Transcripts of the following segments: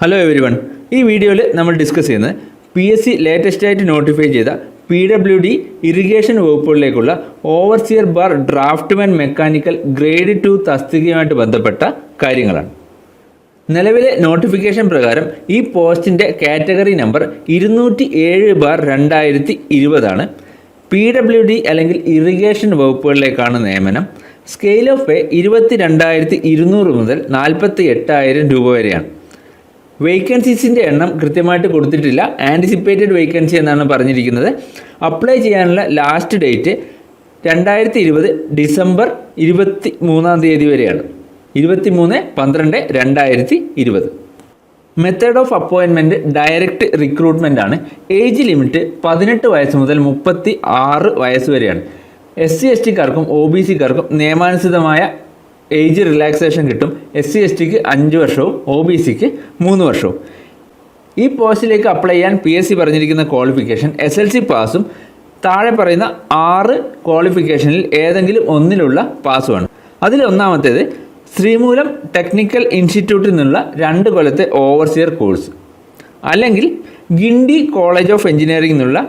Hello everyone, ഈ വീഡിയോയിൽ നമ്മൾ ഡിസ്കസ് ചെയ്യുന്നത് PSC ലേറ്റസ്റ്റ് ആയിട്ട് നോട്ടിഫൈ ചെയ്ത PWD ഇറിഗേഷൻ വകുപ്പുകളിലേക്കുള്ള ഓവർസിയർ ബാർ ഡ്രാഫ്റ്റ്മാൻ മെക്കാനിക്കൽ ഗ്രേഡ് 2 തസ്തികയുമായിട്ട് ബന്ധപ്പെട്ട കാര്യങ്ങളാണ്. നിലവിലെ നോട്ടിഫിക്കേഷൻ പ്രകാരം ഈ പോസ്റ്റിൻ്റെ കാറ്റഗറി നമ്പർ 207/2020 ആണ്. PWD അല്ലെങ്കിൽ ഇറിഗേഷൻ വകുപ്പുകളിലേക്കാണ് നിയമനം. സ്കെയിൽ ഓഫ് പേ 22,200 മുതൽ 48,000 രൂപ വരെയാണ്. വേക്കൻസീസിൻ്റെ എണ്ണം കൃത്യമായിട്ട് കൊടുത്തിട്ടില്ല. ആൻറ്റിസിപ്പേറ്റഡ് വേക്കൻസി എന്നാണ് പറഞ്ഞിരിക്കുന്നത്. അപ്ലൈ ചെയ്യാനുള്ള ലാസ്റ്റ് ഡേറ്റ് 2020 ഡിസംബർ 23 വരെയാണ്. 23/12/2020. Method of appointment direct recruitment ആണ്. ഏജ് ലിമിറ്റ് 18 വയസ്സ് മുതൽ 36 വയസ്സ് വരെയാണ്. SC/ST-കാർക്കും OBC-കാർക്കും നിയമാനുസൃതമായ ഏജ് റിലാക്സേഷൻ കിട്ടും. SC/ST-ക്ക് 5 വർഷവും OBC-ക്ക് 3 വർഷവും. ഈ പോസ്റ്റിലേക്ക് അപ്ലൈ ചെയ്യാൻ PSC പറഞ്ഞിരിക്കുന്ന ക്വാളിഫിക്കേഷൻ SLC പാസും താഴെ പറയുന്ന 6 ക്വാളിഫിക്കേഷനിൽ ഏതെങ്കിലും ഒന്നിലുള്ള പാസുമാണ്. അതിൽ ഒന്നാമത്തേത് ശ്രീമൂലം ടെക്നിക്കൽ ഇൻസ്റ്റിറ്റ്യൂട്ടിൽ നിന്നുള്ള 2 കൊല്ലത്തെ ഓവർസിയർ കോഴ്സ്, അല്ലെങ്കിൽ ഗിണ്ടി കോളേജ് ഓഫ് എഞ്ചിനീയറിംഗിൽ നിന്നുള്ള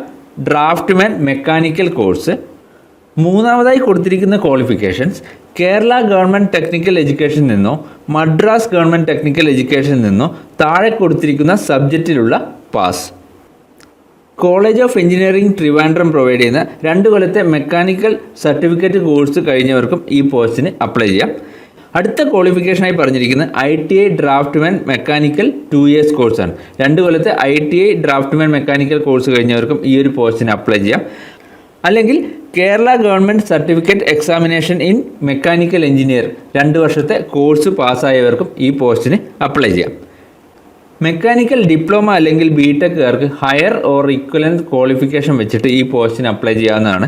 ഡ്രാഫ്റ്റ്മാൻ മെക്കാനിക്കൽ കോഴ്സ്. മൂന്നാമതായി കൊടുത്തിരിക്കുന്ന ക്വാളിഫിക്കേഷൻസ് കേരള ഗവൺമെൻറ് ടെക്നിക്കൽ എഡ്യൂക്കേഷനിൽ നിന്നോ മദ്രാസ് ഗവൺമെൻറ് ടെക്നിക്കൽ എഡ്യൂക്കേഷനിൽ നിന്നോ താഴെ കൊടുത്തിരിക്കുന്ന സബ്ജക്റ്റിലുള്ള pass. College of engineering Trivandrum provide ചെയ്യുന്ന 2 കൊല്ലത്തെ മെക്കാനിക്കൽ സർട്ടിഫിക്കറ്റ് കോഴ്സ് കഴിഞ്ഞവർക്കും ഈ പോസ്റ്റിന് അപ്ലൈ ചെയ്യാം. അടുത്ത ക്വാളിഫിക്കേഷനായി പറഞ്ഞിരിക്കുന്നത് ITI ഡ്രാഫ്റ്റ്മാൻ മെക്കാനിക്കൽ 2 ഇയേഴ്സ് കോഴ്സാണ്. 2 കൊല്ലത്തെ ITI ഡ്രാഫ്റ്റ്മാൻ മെക്കാനിക്കൽ കോഴ്സ് കഴിഞ്ഞവർക്കും ഈ ഒരു പോസ്റ്റിന് അപ്ലൈ ചെയ്യാം. അല്ലെങ്കിൽ Kerala government certificate examination in mechanical engineer 2 വർഷത്തെ കോഴ്സ് പാസ്സായവർക്കും ഈ പോസ്റ്റിന് അപ്ലൈ ചെയ്യാം. മെക്കാനിക്കൽ ഡിപ്ലോമ അല്ലെങ്കിൽ BTech-കാർക്ക് ഹയർ ഓർ ഇക്വലൻറ്റ് ക്വാളിഫിക്കേഷൻ വെച്ചിട്ട് ഈ പോസ്റ്റിന് അപ്ലൈ ചെയ്യാവുന്നതാണ്.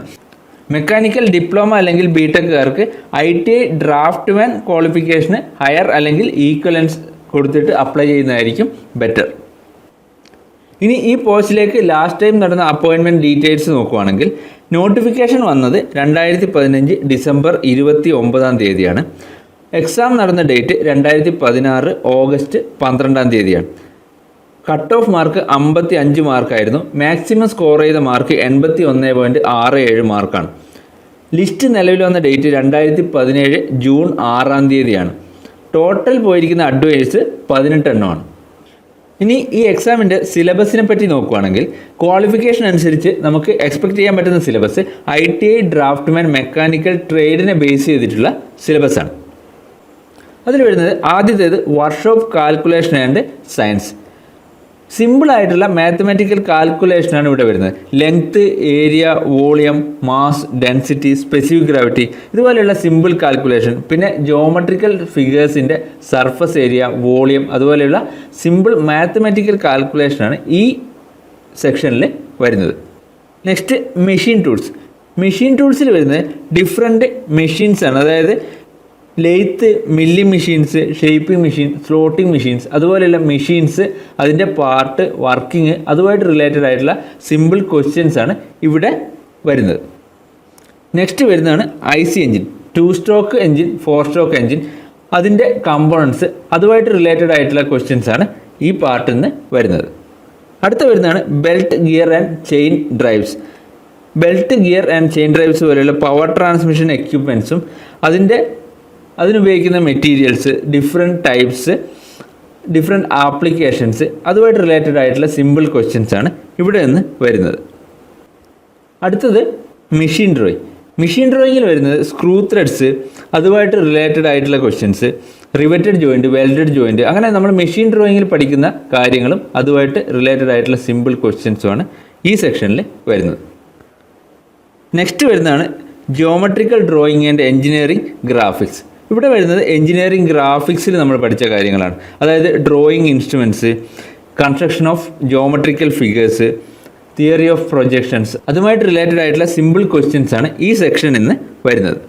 മെക്കാനിക്കൽ ഡിപ്ലോമ അല്ലെങ്കിൽ BTech-കാർക്ക് ITI ഡ്രാഫ്റ്റ്മാൻ ക്വാളിഫിക്കേഷന് ഹയർ അല്ലെങ്കിൽ ഈക്വലൻസ് കൊടുത്തിട്ട് അപ്ലൈ ചെയ്യുന്നതായിരിക്കും ബെറ്റർ. ഇനി ഈ പോസ്റ്റിലേക്ക് ലാസ്റ്റ് ടൈം നടന്ന അപ്പോയിൻമെൻറ്റ് ഡീറ്റെയിൽസ് നോക്കുകയാണെങ്കിൽ നോട്ടിഫിക്കേഷൻ വന്നത് 2015 ഡിസംബർ 29 എക്സാം നടന്ന date 2016 August 12 cut off mark 55 മാർക്കായിരുന്നു. മാക്സിമം സ്കോർ ചെയ്ത മാർക്ക് 81.67 മാർക്കാണ്. ലിസ്റ്റ് നിലവിൽ വന്ന ഡേറ്റ് 2017 ജൂൺ 6 ടോട്ടൽ പോയിരിക്കുന്ന അഡ്വൈസ് 18 എണ്ണമാണ്. ഇനി ഈ എക്സാമിൻ്റെ സിലബസിനെ പറ്റി നോക്കുകയാണെങ്കിൽ ക്വാളിഫിക്കേഷൻ അനുസരിച്ച് നമുക്ക് എക്സ്പെക്റ്റ് ചെയ്യാൻ പറ്റുന്ന സിലബസ് ITI ഡ്രാഫ്റ്റ്മാൻ മെക്കാനിക്കൽ ട്രേഡിനെ ബേസ് ചെയ്തിട്ടുള്ള സിലബസാണ്. അതിൽ വരുന്നത് ആദ്യത്തേത് വർക്ക്ഷോപ്പ് കാൽക്കുലേഷൻ ആൻഡ് സയൻസ്. സിമ്പിളായിട്ടുള്ള മാത്തമാറ്റിക്കൽ കാൽക്കുലേഷനാണ് ഇവിടെ വരുന്നത്. Length, area, volume, mass, density, specific gravity, ഇതുപോലെയുള്ള സിമ്പിൾ കാൽക്കുലേഷൻ. പിന്നെ ജോമെട്രിക്കൽ ഫിഗേഴ്സിൻ്റെ സർഫസ് ഏരിയ, വോളിയം, അതുപോലെയുള്ള സിമ്പിൾ മാത്തമാറ്റിക്കൽ കാൽക്കുലേഷനാണ് ഈ സെക്ഷനിൽ വരുന്നത്. Next machine tools. മെഷീൻ ടൂൾസിൽ വരുന്നത് ഡിഫറെൻറ്റ് മെഷീൻസാണ്. അതായത് lathe, milling machines, shaping machine, slotting machines, അതുപോലെയുള്ള മെഷീൻസ്, അതിൻ്റെ പാർട്ട്, വർക്കിംഗ്, അതുമായിട്ട് റിലേറ്റഡ് ആയിട്ടുള്ള സിമ്പിൾ ക്വസ്റ്റ്യൻസാണ് ഇവിടെ വരുന്നത്. നെക്സ്റ്റ് വരുന്നതാണ് IC engine, 2 stroke engine, 4 stroke engine, അതിൻ്റെ കമ്പോണൻസ്, അതുമായിട്ട് റിലേറ്റഡ് ആയിട്ടുള്ള ക്വസ്റ്റ്യൻസാണ് ഈ പാർട്ടിൽ നിന്ന് വരുന്നത്. അടുത്ത വരുന്നതാണ് belt, gear and chain drives. Belt, gear and chain drives പോലെയുള്ള പവർ ട്രാൻസ്മിഷൻ എക്യുപ്മെൻറ്റ്സും അതിനുപയോഗിക്കുന്ന materials, different types, different applications, അതുമായിട്ട് റിലേറ്റഡ് ആയിട്ടുള്ള സിമ്പിൾ ക്വസ്റ്റ്യൻസാണ് ഇവിടെ നിന്ന് വരുന്നത്. അടുത്തത് മെഷീൻ ഡ്രോയിങ്. മെഷീൻ ഡ്രോയിങ്ങിൽ വരുന്നത് സ്ക്രൂ ത്രെഡ്സ്, അതുമായിട്ട് റിലേറ്റഡ് ആയിട്ടുള്ള questions, riveted joint, welded joint, അങ്ങനെ നമ്മൾ മെഷീൻ ഡ്രോയിങ്ങിൽ പഠിക്കുന്ന കാര്യങ്ങളും അതുമായിട്ട് റിലേറ്റഡ് ആയിട്ടുള്ള സിമ്പിൾ ക്വസ്റ്റ്യൻസുമാണ് ഈ സെക്ഷനിൽ വരുന്നത്. നെക്സ്റ്റ് വരുന്നതാണ് geometrical drawing and engineering graphics. ഇവിടെ വരുന്നത് എഞ്ചിനീയറിംഗ് ഗ്രാഫിക്സിൽ നമ്മൾ പഠിച്ച കാര്യങ്ങളാണ്. അതായത് drawing instruments, construction of geometrical figures, theory of projections, അതുമായിട്ട് റിലേറ്റഡ് ആയിട്ടുള്ള സിമ്പിൾ ക്വസ്റ്റ്യൻസ് ആണ് ഈ സെക്ഷനിൽ നിന്ന് വരുന്നത്.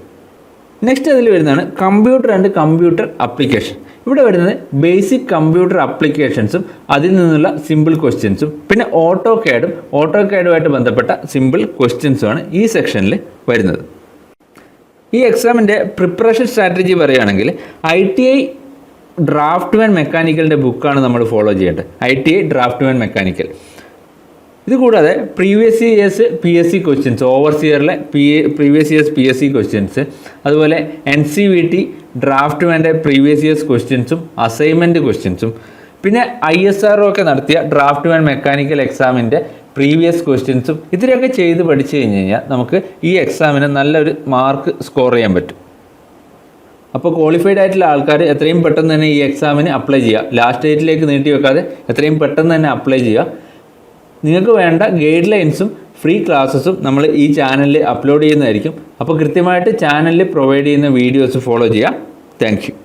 നെക്സ്റ്റ് അതിൽ വരുന്നതാണ് കമ്പ്യൂട്ടർ ആൻഡ് കമ്പ്യൂട്ടർ അപ്ലിക്കേഷൻ. ഇവിടെ വരുന്നത് ബേസിക് കമ്പ്യൂട്ടർ അപ്ലിക്കേഷൻസും അതിൽ നിന്നുള്ള സിമ്പിൾ ക്വസ്റ്റ്യൻസും, പിന്നെ ഓട്ടോകാഡുമായിട്ട് ബന്ധപ്പെട്ട സിമ്പിൾ ക്വസ്റ്റ്യൻസുമാണ് ഈ സെക്ഷനിൽ വരുന്നത്. ഈ എക്സാമിൻ്റെ പ്രിപ്പറേഷൻ സ്ട്രാറ്റജി പറയുകയാണെങ്കിൽ ITI ഡ്രാഫ്റ്റ്മാൻ മെക്കാനിക്കലിൻ്റെ ബുക്കാണ് നമ്മൾ ഫോളോ ചെയ്യേണ്ടത്. ITI draftsman mechanical. ഇത് കൂടാതെ പ്രീവിയസ് ഇയേഴ്സ് PSC ക്വസ്റ്റ്യൻസ്, ഓവർസിയറിലെ പ്രീവിയസ് ഇയേഴ്സ് PSC ക്വസ്റ്റ്യൻസ്, അതുപോലെ NCVT ഡ്രാഫ്റ്റ്മാൻ്റെ പ്രീവിയസ് ഇയേഴ്സ് ക്വസ്റ്റ്യൻസും അസൈൻമെൻറ്റ് ക്വസ്റ്റ്യൻസും, പിന്നെ ISRO ഒക്കെ നടത്തിയ ഡ്രാഫ്റ്റ്മാൻ മെക്കാനിക്കൽ എക്സാമിൻ്റെ പ്രീവിയസ് ക്വസ്റ്റ്യൻസും ഇതിലൊക്കെ ചെയ്ത് പഠിച്ചു കഴിഞ്ഞ് കഴിഞ്ഞാൽ നമുക്ക് ഈ എക്സാമിന് നല്ലൊരു മാർക്ക് സ്കോർ ചെയ്യാൻ പറ്റും. അപ്പോൾ ക്വാളിഫൈഡ് ആയിട്ടുള്ള ആൾക്കാർ എത്രയും പെട്ടെന്ന് തന്നെ ഈ എക്സാമിന് അപ്ലൈ ചെയ്യുക. ലാസ്റ്റ് ഡേറ്റിലേക്ക് നീട്ടി വെക്കാതെ എത്രയും പെട്ടെന്ന് തന്നെ അപ്ലൈ ചെയ്യുക. നിങ്ങൾക്ക് വേണ്ട ഗൈഡ് ലൈൻസും ഫ്രീ ക്ലാസ്സസും നമ്മൾ ഈ ചാനലിൽ അപ്ലോഡ് ചെയ്യുന്നതായിരിക്കും. അപ്പോൾ കൃത്യമായിട്ട് ചാനലിൽ പ്രൊവൈഡ് ചെയ്യുന്ന വീഡിയോസ് ഫോളോ ചെയ്യുക. Thank you.